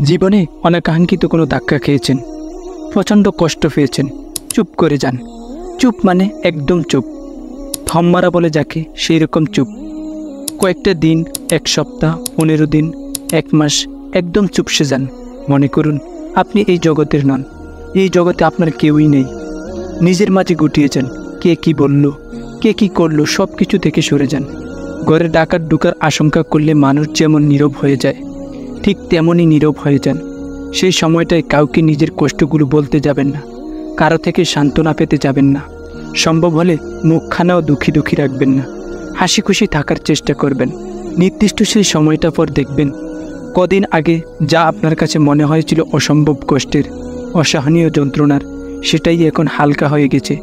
জীবনে অনাকাঙ্ক্ষিত কোনো ধাক্কা খেয়েছেন, প্রচণ্ড কষ্ট পেয়েছেন, চুপ করে যান। চুপ মানে একদম চুপ, থম মারা বলে যাকে সেই রকম চুপ। কয়েকটা দিন, এক সপ্তাহ, 15 দিন, 1 মাস একদম চুপসে যান। মনে করুন আপনি এই জগতের নন, এই জগতে আপনার কেউই নেই। নিজের মাঝে গুটিয়েছেন, কে কি বলল, কে কি করলো সব কিছু থেকে সরে যান। ঘরে ডাকাত ঢোকার আশঙ্কা করলে মানুষ যেমন নীরব হয়ে যায়, ঠিক তেমনই নীরব হয়ে যান। সেই সময়টায় কাউকে নিজের কষ্টগুলো বলতে যাবেন না, কারো থেকে সান্ত্বনা পেতে যাবেন না। সম্ভব হলে মুখখানাও দুঃখী দুঃখী রাখবেন না, হাসি খুশি থাকার চেষ্টা করবেন। নির্দিষ্ট সেই সময়টা পর দেখবেন কদিন আগে যা আপনার কাছে মনে হয়েছিল অসম্ভব কষ্টের, অসহনীয় যন্ত্রণার, সেটাই এখন হালকা হয়ে গেছে।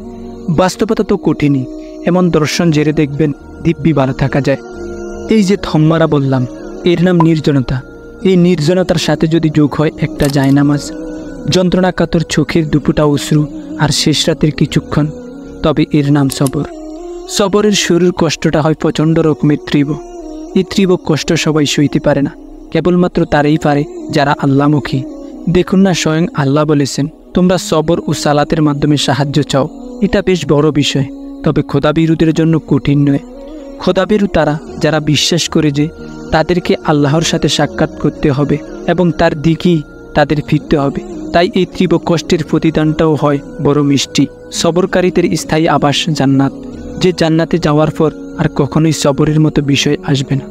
বাস্তবতা তো কঠিনই, এমন দর্শন জেরে দেখবেন দিব্যি ভালো থাকা যায়। এই যে থম্মারা বললাম, এর নাম নির্জনতা। এই নির্জনতার সাথে যদি যোগ হয় একটা জায়নামাজ, যন্ত্রণাকাতর চোখের দুপুটা অশ্রু আর শেষ রাতের কিছুক্ষণ, তবে এর নাম সবর। সবরের শুরুর কষ্টটা হয় প্রচণ্ড রকমের তীব্র। এই তীব্র কষ্ট সবাই সইতে পারে না, কেবলমাত্র তারাই পারে যারা আল্লাহমুখী। দেখুন না, স্বয়ং আল্লাহ বলেছেন, তোমরা সবর ও সালাতের মাধ্যমে সাহায্য চাও। এটা বেশ বড় বিষয়, তবে খোদাবিরুদের জন্য কঠিন নয়। খোদাবিরু তারা যারা বিশ্বাস করে যে তাদেরকে আল্লাহর সাথে সাক্ষাৎ করতে হবে এবং তার দিকেই তাদের ফিরতে হবে। তাই এই তীব্র কষ্টের প্রতিদানটাও হয় বড় মিষ্টি। সবরকারীদের স্থায়ী আবাস জান্নাত, যে জান্নাতে যাওয়ার পর আর কখনোই সবরের মতো বিষয় আসবে না।